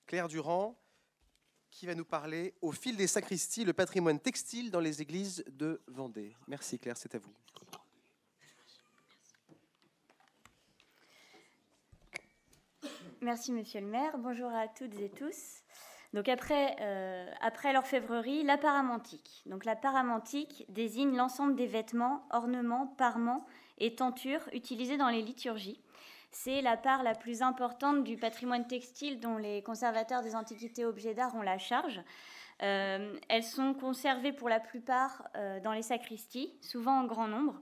Claire Durand, qui va nous parler au fil des sacristies, le patrimoine textile dans les églises de Vendée. Merci Claire, c'est à vous. Merci Monsieur le maire, bonjour à toutes et tous. Donc après l'orfèvrerie, la paramantique. Donc la paramantique désigne l'ensemble des vêtements, ornements, parements et tentures utilisés dans les liturgies. C'est la part la plus importante du patrimoine textile dont les conservateurs des antiquités objets d'art ont la charge. Elles sont conservées pour la plupart dans les sacristies, souvent en grand nombre.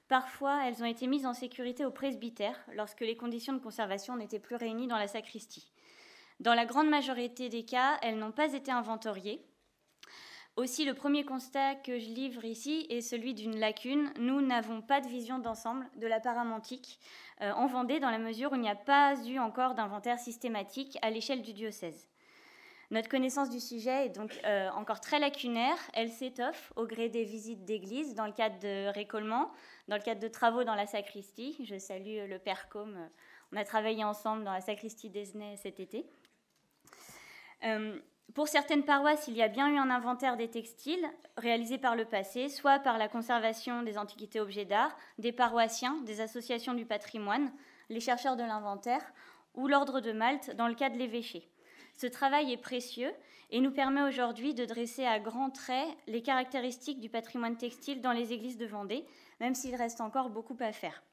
Parfois, elles ont été mises en sécurité au presbytère lorsque les conditions de conservation n'étaient plus réunies dans la sacristie. Dans la grande majorité des cas, elles n'ont pas été inventoriées. Aussi, le premier constat que je livre ici est celui d'une lacune. Nous n'avons pas de vision d'ensemble de la paramantique en Vendée, dans la mesure où il n'y a pas eu encore d'inventaire systématique à l'échelle du diocèse. Notre connaissance du sujet est donc encore très lacunaire. Elle s'étoffe au gré des visites d'église, dans le cadre de récollements, dans le cadre de travaux dans la sacristie. Je salue le père Côme. On a travaillé ensemble dans la sacristie d'Esnay cet été. Pour certaines paroisses, il y a bien eu un inventaire des textiles réalisé par le passé, soit par la conservation des antiquités objets d'art, des paroissiens, des associations du patrimoine, les chercheurs de l'inventaire ou l'ordre de Malte dans le cas de l'évêché. Ce travail est précieux et nous permet aujourd'hui de dresser à grands traits les caractéristiques du patrimoine textile dans les églises de Vendée, même s'il reste encore beaucoup à faire.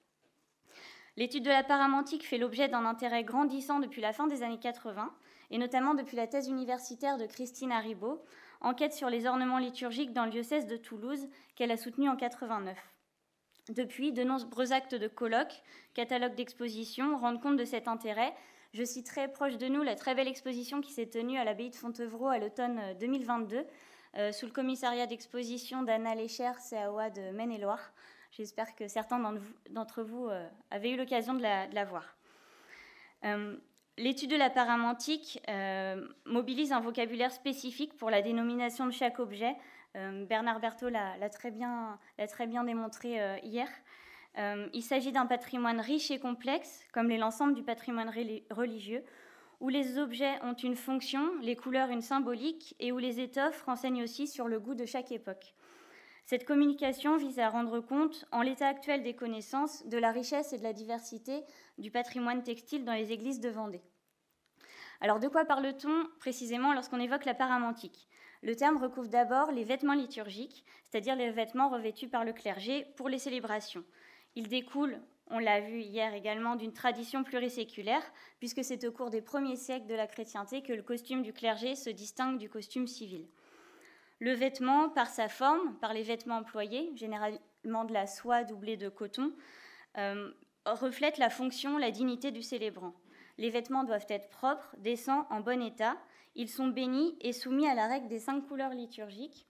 L'étude de la paramantique fait l'objet d'un intérêt grandissant depuis la fin des années 80, et notamment depuis la thèse universitaire de Christine Haribo, enquête sur les ornements liturgiques dans le diocèse de Toulouse, qu'elle a soutenu en 89. Depuis, de nombreux actes de colloques, catalogues d'expositions rendent compte de cet intérêt. Je citerai proche de nous la très belle exposition qui s'est tenue à l'abbaye de Fontevraud à l'automne 2022, sous le commissariat d'exposition d'Anna Lécher, CAOA de Maine-et-Loire. J'espère que certains d'entre vous avaient eu l'occasion de la voir. L'étude de la paramantique mobilise un vocabulaire spécifique pour la dénomination de chaque objet. Bernard Berthaud l'a très bien démontré hier. Il s'agit d'un patrimoine riche et complexe, comme l'est l'ensemble du patrimoine religieux, où les objets ont une fonction, les couleurs une symbolique, et où les étoffes renseignent aussi sur le goût de chaque époque. Cette communication vise à rendre compte, en l'état actuel des connaissances, de la richesse et de la diversité du patrimoine textile dans les églises de Vendée. Alors, de quoi parle-t-on précisément lorsqu'on évoque la paramantique ? Le terme recouvre d'abord les vêtements liturgiques, c'est-à-dire les vêtements revêtus par le clergé pour les célébrations. Il découle, on l'a vu hier également, d'une tradition pluriséculaire, puisque c'est au cours des premiers siècles de la chrétienté que le costume du clergé se distingue du costume civil. Le vêtement, par sa forme, par les vêtements employés, généralement de la soie doublée de coton, reflète la fonction, la dignité du célébrant. Les vêtements doivent être propres, décents, en bon état. Ils sont bénis et soumis à la règle des 5 couleurs liturgiques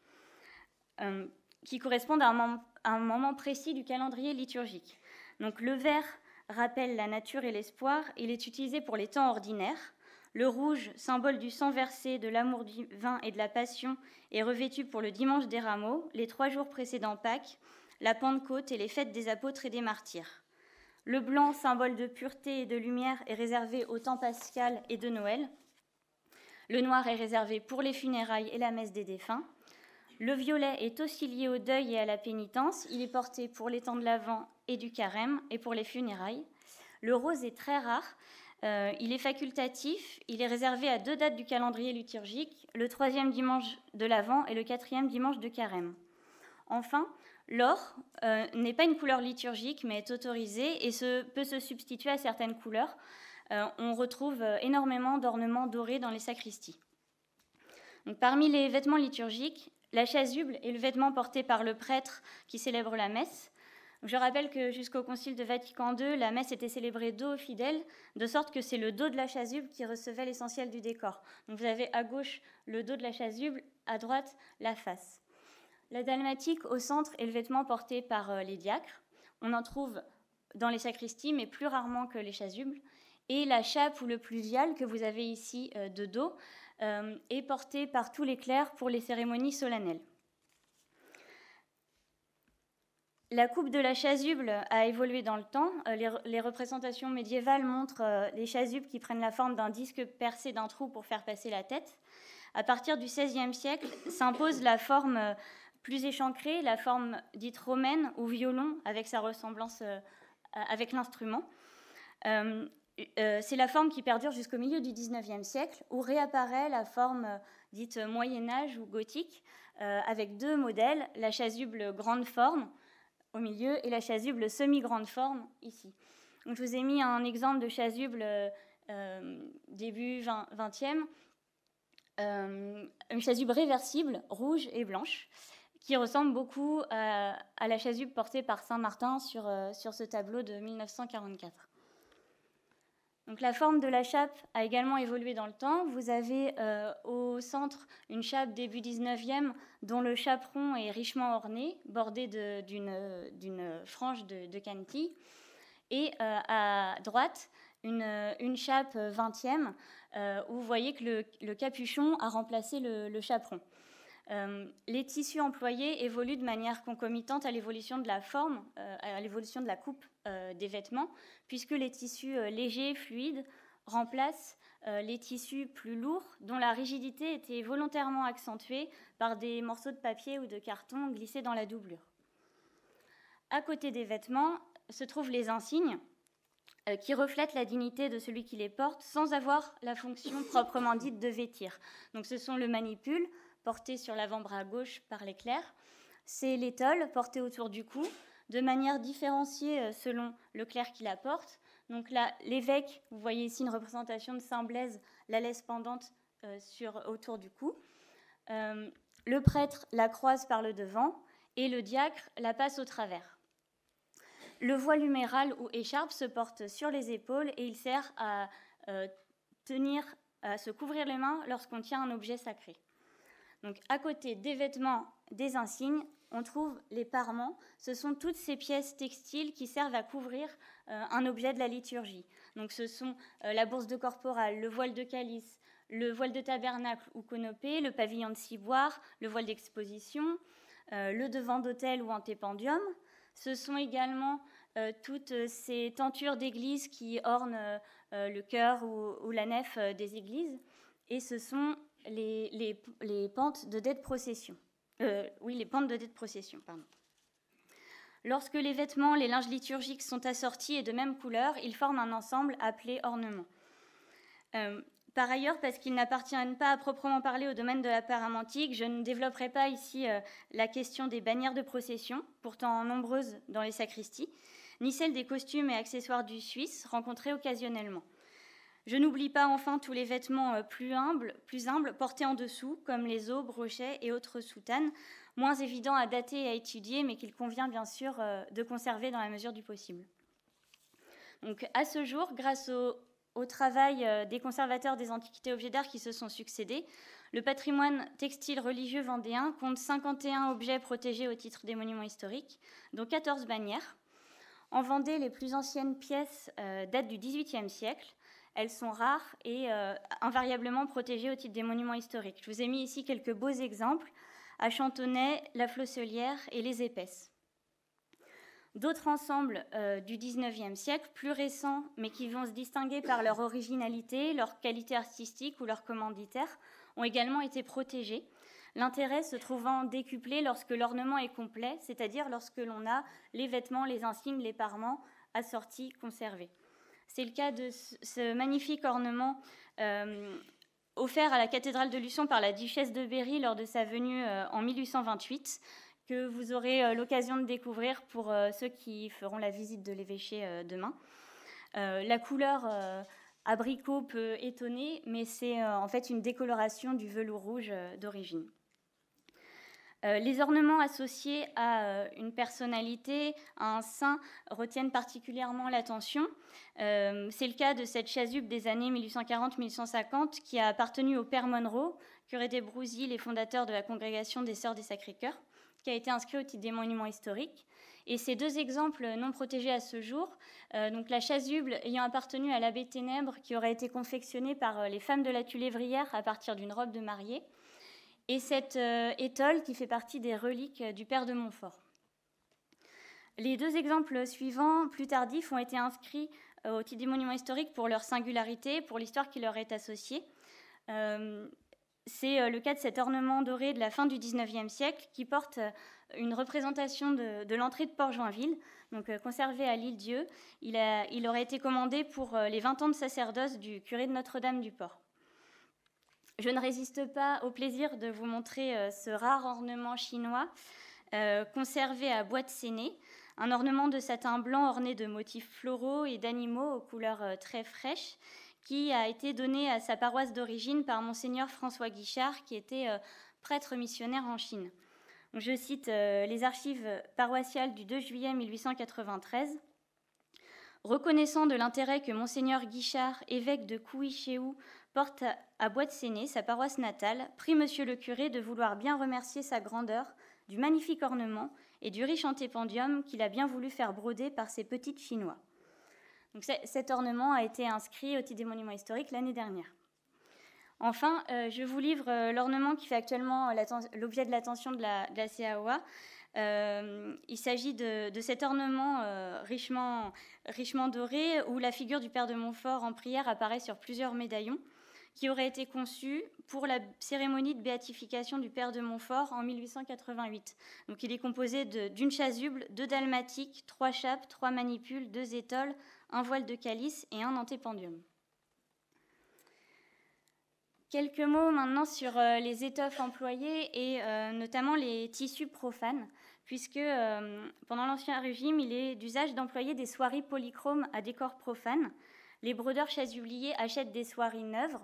qui correspondent à un moment précis du calendrier liturgique. Donc, le vert rappelle la nature et l'espoir. Il est utilisé pour les temps ordinaires. Le rouge, symbole du sang versé, de l'amour divin et de la passion, est revêtu pour le dimanche des rameaux, les 3 jours précédant Pâques, la Pentecôte et les fêtes des apôtres et des martyrs. Le blanc, symbole de pureté et de lumière, est réservé au temps pascal et de Noël. Le noir est réservé pour les funérailles et la messe des défunts. Le violet est aussi lié au deuil et à la pénitence. Il est porté pour les temps de l'Avent et du Carême et pour les funérailles. Le rose est très rare. Il est facultatif, il est réservé à 2 dates du calendrier liturgique, le 3e dimanche de l'Avent et le 4e dimanche de Carême. Enfin, l'or n'est pas une couleur liturgique, mais est autorisé et peut se substituer à certaines couleurs. On retrouve énormément d'ornements dorés dans les sacristies. Donc, parmi les vêtements liturgiques, la chasuble est le vêtement porté par le prêtre qui célèbre la messe. Je rappelle que jusqu'au Concile de Vatican II, la messe était célébrée dos aux fidèles, de sorte que c'est le dos de la chasuble qui recevait l'essentiel du décor. Donc vous avez à gauche le dos de la chasuble, à droite la face. La dalmatique au centre est le vêtement porté par les diacres. On en trouve dans les sacristies, mais plus rarement que les chasubles. Et la chape ou le pluvial que vous avez ici de dos est porté par tous les clercs pour les cérémonies solennelles. La coupe de la chasuble a évolué dans le temps. Les représentations médiévales montrent les chasubes qui prennent la forme d'un disque percé d'un trou pour faire passer la tête. À partir du XVIe siècle, s'impose la forme plus échancrée, la forme dite romaine ou violon, avec sa ressemblance avec l'instrument. C'est la forme qui perdure jusqu'au milieu du XIXe siècle, où réapparaît la forme dite Moyen-Âge ou gothique, avec deux modèles, la chasuble grande forme au milieu et la chasuble semi-grande forme ici. Donc, je vous ai mis un exemple de chasuble début 20e, une chasuble réversible, rouge et blanche, qui ressemble beaucoup à la chasuble portée par Saint-Martin sur ce tableau de 1944. Donc, la forme de la chape a également évolué dans le temps. Vous avez au centre une chape début 19e dont le chaperon est richement orné, bordé d'une frange de cannetilles. Et à droite, une chape 20e où vous voyez que le capuchon a remplacé le chaperon. Les tissus employés évoluent de manière concomitante à l'évolution de la forme, à l'évolution de la coupe des vêtements, puisque les tissus légers, fluides, remplacent les tissus plus lourds, dont la rigidité était volontairement accentuée par des morceaux de papier ou de carton glissés dans la doublure. À côté des vêtements se trouvent les insignes, qui reflètent la dignité de celui qui les porte, sans avoir la fonction proprement dite de vêtir. Donc ce sont le manipule, porté sur l'avant-bras gauche par les clercs. C'est l'étole portée autour du cou, de manière différenciée selon le clerc qui la porte. Donc là, l'évêque, vous voyez ici une représentation de Saint Blaise, la laisse pendante autour du cou. Le prêtre la croise par le devant et le diacre la passe au travers. Le voile huméral ou écharpe se porte sur les épaules et il sert à se couvrir les mains lorsqu'on tient un objet sacré. Donc, à côté des vêtements, des insignes, on trouve les parements. Ce sont toutes ces pièces textiles qui servent à couvrir un objet de la liturgie. Donc, ce sont la bourse de corporale, le voile de calice, le voile de tabernacle ou conopée, le pavillon de ciboire, le voile d'exposition, le devant d'autel ou antépendium. Ce sont également toutes ces tentures d'église qui ornent le chœur ou la nef des églises. Et ce sont les pentes de dés de procession. Les pentes de dés de procession, pardon. Lorsque les vêtements, les linges liturgiques sont assortis et de même couleur, ils forment un ensemble appelé ornement. Par ailleurs, parce qu'ils n'appartiennent pas à proprement parler au domaine de la paramentique, je ne développerai pas ici la question des bannières de procession, pourtant nombreuses dans les sacristies, ni celle des costumes et accessoires du Suisse, rencontrés occasionnellement. Je n'oublie pas enfin tous les vêtements plus humbles, portés en dessous, comme les aubes, brochets et autres soutanes, moins évidents à dater et à étudier, mais qu'il convient bien sûr de conserver dans la mesure du possible. Donc, à ce jour, grâce au travail des conservateurs des antiquités objets d'art qui se sont succédés, le patrimoine textile religieux vendéen compte 51 objets protégés au titre des monuments historiques, dont 14 bannières. En Vendée, les plus anciennes pièces datent du XVIIIe siècle. Elles sont rares et invariablement protégées au titre des monuments historiques. Je vous ai mis ici quelques beaux exemples, à Chantonnay, la Flosselière et les Épaisses. D'autres ensembles du XIXe siècle, plus récents, mais qui vont se distinguer par leur originalité, leur qualité artistique ou leur commanditaire, ont également été protégés. L'intérêt se trouvant décuplé lorsque l'ornement est complet, c'est-à-dire lorsque l'on a les vêtements, les insignes, les parements assortis, conservés. C'est le cas de ce magnifique ornement offert à la cathédrale de Luçon par la duchesse de Berry lors de sa venue en 1828, que vous aurez l'occasion de découvrir pour ceux qui feront la visite de l'évêché demain. La couleur abricot peut étonner, mais c'est en fait une décoloration du velours rouge d'origine. Les ornements associés à une personnalité, à un saint, retiennent particulièrement l'attention. C'est le cas de cette chasuble des années 1840-1850 qui a appartenu au père Monroe, curé des Brousilles et fondateur de la congrégation des Sœurs des Sacré-Cœur, qui a été inscrit au titre des monuments historiques. Et ces deux exemples non protégés à ce jour, donc la chasuble ayant appartenu à l'abbé Ténèbres, qui aurait été confectionnée par les femmes de la Tulévrière à partir d'une robe de mariée, et cette étole qui fait partie des reliques du père de Montfort. Les deux exemples suivants, plus tardifs, ont été inscrits au titre des monuments historiques pour leur singularité, pour l'histoire qui leur est associée. C'est le cas de cet ornement doré de la fin du XIXe siècle qui porte une représentation de l'entrée de Port-Joinville, donc conservé à l'Île-Dieu. Il aurait été commandé pour les 20 ans de sacerdoce du curé de Notre-Dame-du-Port. Je ne résiste pas au plaisir de vous montrer ce rare ornement chinois conservé à Bois-de-Séné, un ornement de satin blanc orné de motifs floraux et d'animaux aux couleurs très fraîches, qui a été donné à sa paroisse d'origine par Monseigneur François Guichard, qui était prêtre missionnaire en Chine. Je cite les archives paroissiales du 2 juillet 1893. Reconnaissant de l'intérêt que Monseigneur Guichard, évêque de Couy-Chéou, porte à Bois-de-Séné, sa paroisse natale, prie Monsieur le curé de vouloir bien remercier sa grandeur du magnifique ornement et du riche antépendium qu'il a bien voulu faire broder par ses petites Chinois. Donc cet ornement a été inscrit au titre des monuments historiques l'année dernière. Enfin, je vous livre l'ornement qui fait actuellement l'objet de l'attention de la CAOA. Il s'agit de cet ornement richement doré où la figure du Père de Montfort en prière apparaît sur plusieurs médaillons, qui aurait été conçu pour la cérémonie de béatification du Père de Montfort en 1888. Donc il est composé d'une chasuble, 2 dalmatiques, 3 chapes, 3 manipules, 2 étoles, un voile de calice et un antépendium. Quelques mots maintenant sur les étoffes employées et notamment les tissus profanes, puisque pendant l'Ancien Régime, il est d'usage d'employer des soieries polychromes à décor profane. Les brodeurs chasubliers achètent des soieries neuves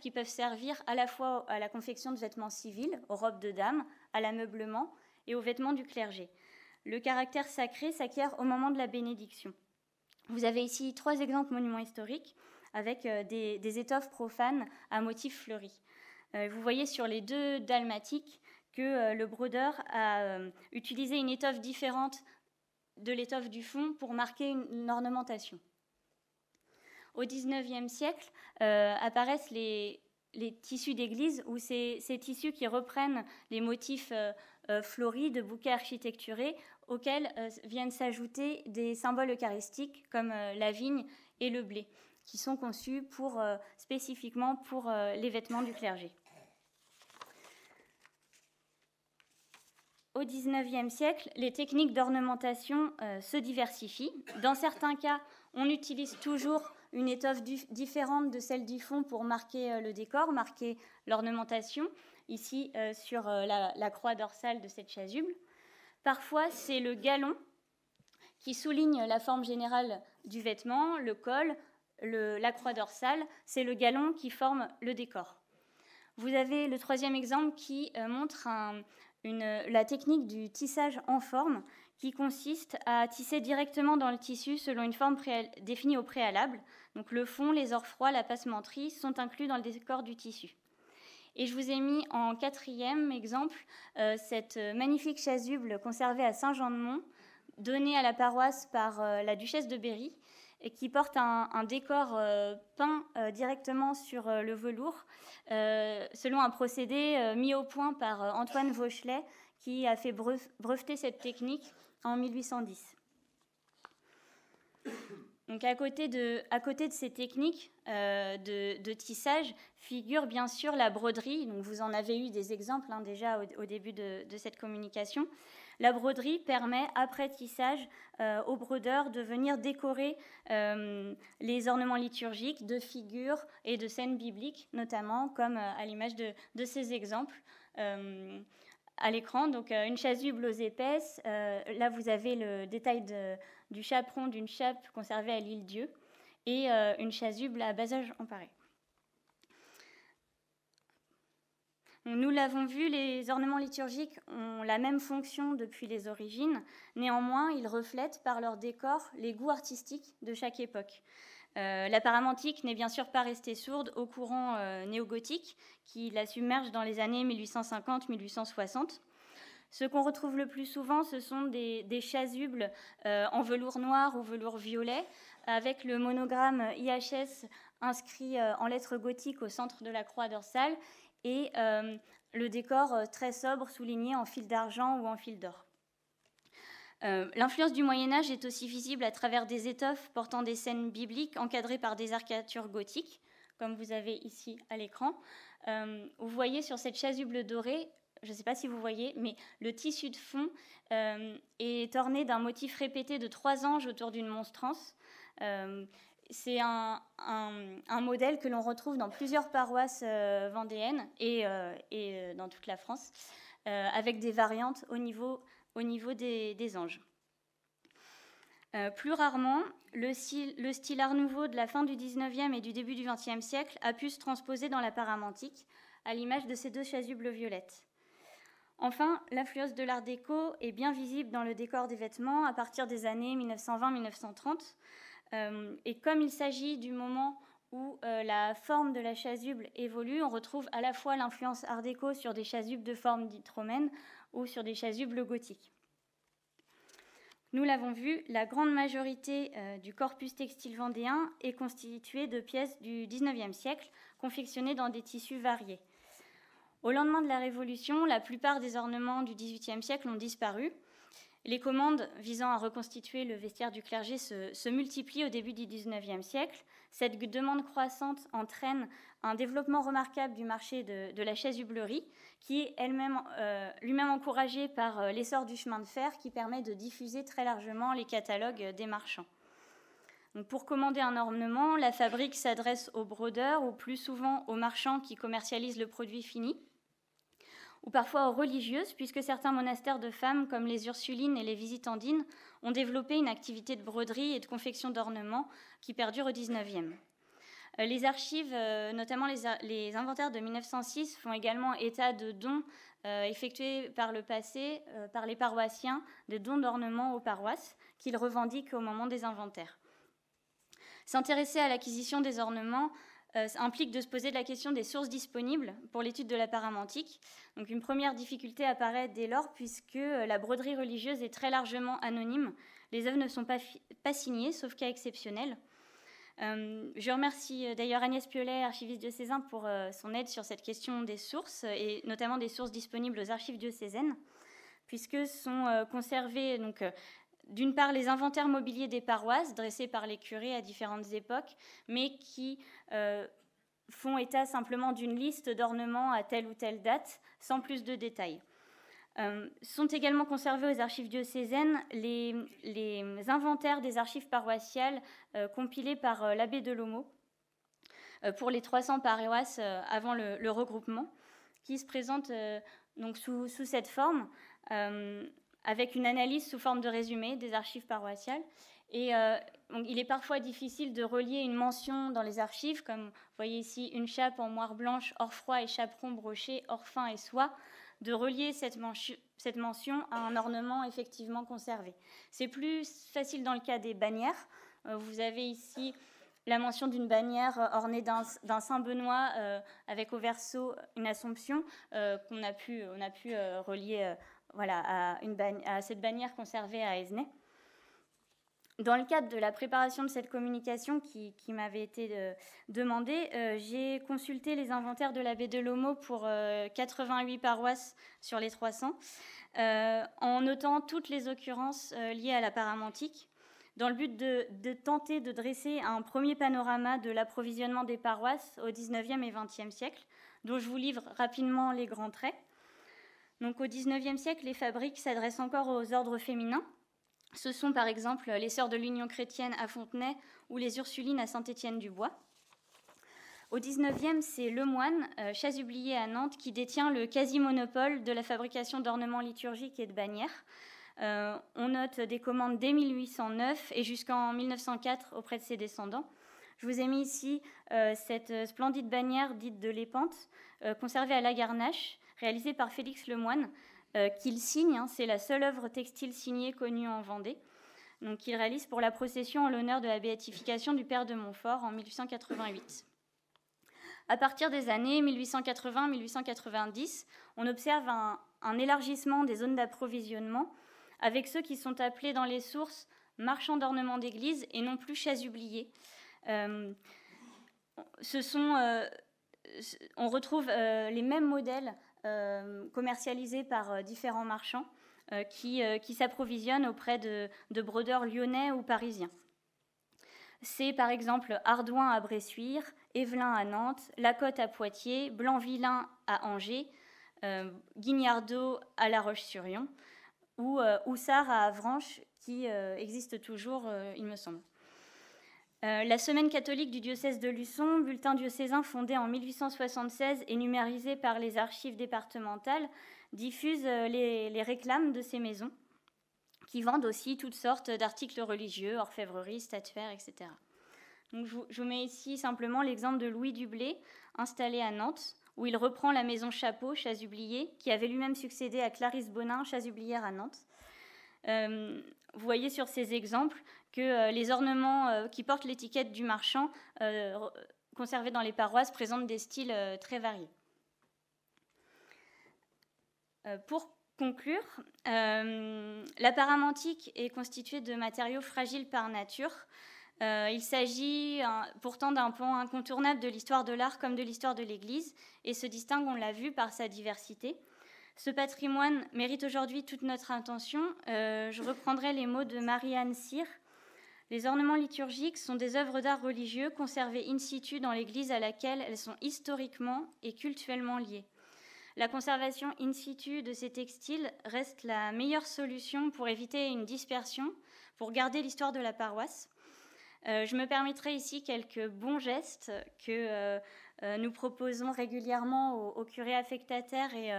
qui peuvent servir à la fois à la confection de vêtements civils, aux robes de dames, à l'ameublement et aux vêtements du clergé. Le caractère sacré s'acquiert au moment de la bénédiction. Vous avez ici 3 exemples monuments historiques avec des étoffes profanes à motifs fleuris. Vous voyez sur les 2 dalmatiques que le brodeur a utilisé une étoffe différente de l'étoffe du fond pour marquer une ornementation. Au XIXe siècle apparaissent les tissus d'église, ou ces tissus qui reprennent les motifs fleuris de bouquets architecturés auxquels viennent s'ajouter des symboles eucharistiques comme la vigne et le blé, qui sont conçus spécifiquement pour les vêtements du clergé. Au XIXe siècle, les techniques d'ornementation se diversifient. Dans certains cas, on utilise toujours une étoffe différente de celle du fond pour marquer le décor, marquer l'ornementation, ici sur la croix dorsale de cette chasuble. Parfois, c'est le galon qui souligne la forme générale du vêtement, le col, la croix dorsale, c'est le galon qui forme le décor. Vous avez le 3e exemple qui montre la technique du tissage en forme, qui consiste à tisser directement dans le tissu selon une forme définie au préalable. Donc le fond, les ors froids, la passementerie sont inclus dans le décor du tissu. Et je vous ai mis en 4e exemple cette magnifique chasuble conservée à Saint-Jean-de-Mont, donnée à la paroisse par la duchesse de Berry, et qui porte un décor peint directement sur le velours, selon un procédé mis au point par Antoine Vauchelet, qui a fait breveter cette technique en 1810. Donc à côté de ces techniques de tissage figure bien sûr la broderie. Donc vous en avez eu des exemples déjà au début de cette communication. La broderie permet, après tissage, aux brodeurs de venir décorer les ornements liturgiques de figures et de scènes bibliques, notamment comme à l'image de ces exemples à l'écran. Donc une chasuble aux épaisses. Là, vous avez le détail du chaperon d'une chape conservée à l'Île-Dieu et une chasuble à basage en pareil. Nous l'avons vu, les ornements liturgiques ont la même fonction depuis les origines. Néanmoins, ils reflètent par leur décor les goûts artistiques de chaque époque. La paramantique n'est bien sûr pas restée sourde au courant néo-gothique qui la submerge dans les années 1850-1860. Ce qu'on retrouve le plus souvent, ce sont des chasubles en velours noir ou velours violet, avec le monogramme IHS inscrit en lettres gothiques au centre de la croix dorsale, et le décor très sobre souligné en fil d'argent ou en fil d'or. L'influence du Moyen-Âge est aussi visible à travers des étoffes portant des scènes bibliques encadrées par des arcatures gothiques, comme vous avez ici à l'écran. Vous voyez sur cette chasuble dorée, je ne sais pas si vous voyez, mais le tissu de fond est orné d'un motif répété de 3 anges autour d'une monstrance. C'est un modèle que l'on retrouve dans plusieurs paroisses vendéennes et dans toute la France, avec des variantes au niveau des anges. Plus rarement, le style art nouveau de la fin du 19e et du début du 20e siècle a pu se transposer dans la paramantique, à l'image de ces 2 chasubles violettes. Enfin, l'influence de l'art déco est bien visible dans le décor des vêtements à partir des années 1920-1930. Et comme il s'agit du moment où la forme de la chasuble évolue, on retrouve à la fois l'influence art déco sur des chasubles de forme dite romaine ou sur des chasubles gothiques. Nous l'avons vu, la grande majorité du corpus textile vendéen est constituée de pièces du XIXe siècle, confectionnées dans des tissus variés. Au lendemain de la Révolution, la plupart des ornements du XVIIIe siècle ont disparu. Les commandes visant à reconstituer le vestiaire du clergé se multiplient au début du XIXe siècle. Cette demande croissante entraîne un développement remarquable du marché de la chasublerie, qui est lui-même encouragé par l'essor du chemin de fer qui permet de diffuser très largement les catalogues des marchands. Donc pour commander un ornement, la fabrique s'adresse aux brodeurs ou plus souvent aux marchands qui commercialisent le produit fini, ou parfois aux religieuses, puisque certains monastères de femmes, comme les Ursulines et les Visitandines, ont développé une activité de broderie et de confection d'ornements qui perdure au XIXe. Les archives, notamment les inventaires de 1906, font également état de dons effectués par le passé par les paroissiens, de dons d'ornements aux paroisses qu'ils revendiquent au moment des inventaires. S'intéresser à l'acquisition des ornements implique de se poser la question des sources disponibles pour l'étude de la paramantique. Donc une première difficulté apparaît dès lors puisque la broderie religieuse est très largement anonyme. Les œuvres ne sont pas signées, sauf cas exceptionnels. Je remercie d'ailleurs Agnès Piolet, archiviste diocésain, pour son aide sur cette question des sources, et notamment des sources disponibles aux archives diocésaines, puisque sont conservées d'une part les inventaires mobiliers des paroisses dressés par les curés à différentes époques, mais qui font état simplement d'une liste d'ornements à telle ou telle date, sans plus de détails. Sont également conservés aux archives diocésaines les inventaires des archives paroissiales compilés par l'abbé de Lomo pour les 300 paroisses avant le regroupement, qui se présentent donc sous cette forme, avec une analyse sous forme de résumé des archives paroissiales. Et donc, il est parfois difficile de relier une mention dans les archives, comme vous voyez ici une chape en moire blanche, or froid et chaperon broché, or fin et soie, de relier cette mention à un ornement effectivement conservé. C'est plus facile dans le cas des bannières. Vous avez ici la mention d'une bannière ornée d'un Saint Benoît avec au verso une Assomption qu'on a pu relier à cette bannière conservée à Aizenay. Dans le cadre de la préparation de cette communication qui m'avait été demandée, j'ai consulté les inventaires de l'abbé de Lomo pour 88 paroisses sur les 300, en notant toutes les occurrences liées à la paramantique, dans le but de tenter de dresser un premier panorama de l'approvisionnement des paroisses au XIXe et XXe siècle, dont je vous livre rapidement les grands traits. Donc, au XIXe siècle, les fabriques s'adressent encore aux ordres féminins. Ce sont par exemple les Sœurs de l'Union chrétienne à Fontenay ou les Ursulines à Saint-Étienne-du-Bois. Au XIXe, c'est Lemoine, chasublier à Nantes, qui détient le quasi-monopole de la fabrication d'ornements liturgiques et de bannières. On note des commandes dès 1809 et jusqu'en 1904 auprès de ses descendants. Je vous ai mis ici cette splendide bannière dite de l'Épante, conservée à Lagarnache, réalisée par Félix Lemoine, qu'il signe, c'est la seule œuvre textile signée connue en Vendée, donc qu'il réalise pour la procession en l'honneur de la béatification du Père de Montfort en 1888. À partir des années 1880-1890, on observe un élargissement des zones d'approvisionnement avec ceux qui sont appelés dans les sources marchands d'ornements d'église et non plus chasubliers. On retrouve les mêmes modèles commercialisés par différents marchands, qui s'approvisionnent auprès de brodeurs lyonnais ou parisiens. C'est par exemple Ardouin à Bressuire, Évelyn à Nantes, Lacotte à Poitiers, Blanc-Villain à Angers, Guignardot à La Roche-sur-Yon ou Houssard à Avranches, qui existe toujours, il me semble. La Semaine catholique du diocèse de Luçon, bulletin diocésain fondé en 1876 et numérisé par les archives départementales, diffuse les réclames de ces maisons, qui vendent aussi toutes sortes d'articles religieux, orfèvreries, statuaires, etc. Donc, je vous mets ici simplement l'exemple de Louis Dublé, installé à Nantes, où il reprend la maison Chapeau, Chazublier, qui avait lui-même succédé à Clarisse Bonin, Chazublière à Nantes. Vous voyez sur ces exemples que les ornements qui portent l'étiquette du marchand conservés dans les paroisses présentent des styles très variés. Pour conclure, la paramantique est constituée de matériaux fragiles par nature. Il s'agit pourtant d'un pan incontournable de l'histoire de l'art comme de l'histoire de l'Église et se distingue, on l'a vu, par sa diversité. Ce patrimoine mérite aujourd'hui toute notre attention. Je reprendrai les mots de Marie-Anne Cyr. Les ornements liturgiques sont des œuvres d'art religieux conservées in situ dans l'Église à laquelle elles sont historiquement et cultuellement liées. La conservation in situ de ces textiles reste la meilleure solution pour éviter une dispersion, pour garder l'histoire de la paroisse. Je me permettrai ici quelques bons gestes que nous proposons régulièrement aux curés affectataires et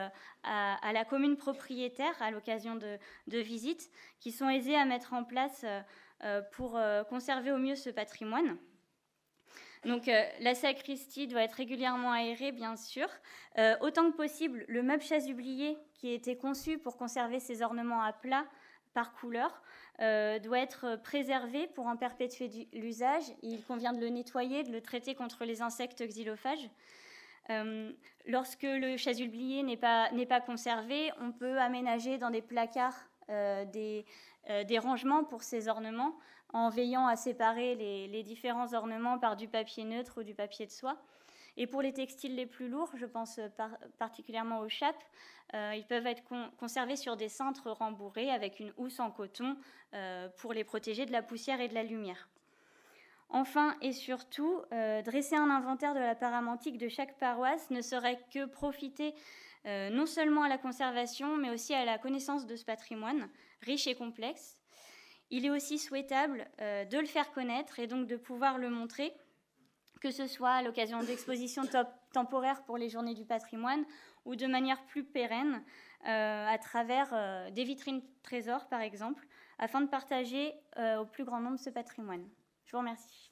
à la commune propriétaire à l'occasion de visites, qui sont aisés à mettre en place pour conserver au mieux ce patrimoine. Donc la sacristie doit être régulièrement aérée, bien sûr. Autant que possible, le meuble chasublier, qui a été conçu pour conserver ses ornements à plat par couleur, doit être préservé pour en perpétuer l'usage. Il convient de le nettoyer, de le traiter contre les insectes xylophages. Lorsque le chasublier n'est pas conservé, on peut aménager dans des placards des rangements pour ces ornements, en veillant à séparer les différents ornements par du papier neutre ou du papier de soie. Et pour les textiles les plus lourds, je pense particulièrement aux chapes, ils peuvent être conservés sur des cintres rembourrés avec une housse en coton pour les protéger de la poussière et de la lumière. Enfin et surtout, dresser un inventaire de la paramantique de chaque paroisse ne serait que profiter non seulement à la conservation, mais aussi à la connaissance de ce patrimoine, riche et complexe. Il est aussi souhaitable de le faire connaître et donc de pouvoir le montrer, que ce soit à l'occasion d'expositions temporaires pour les journées du patrimoine ou de manière plus pérenne à travers des vitrines trésors, par exemple, afin de partager au plus grand nombre ce patrimoine. Je vous remercie.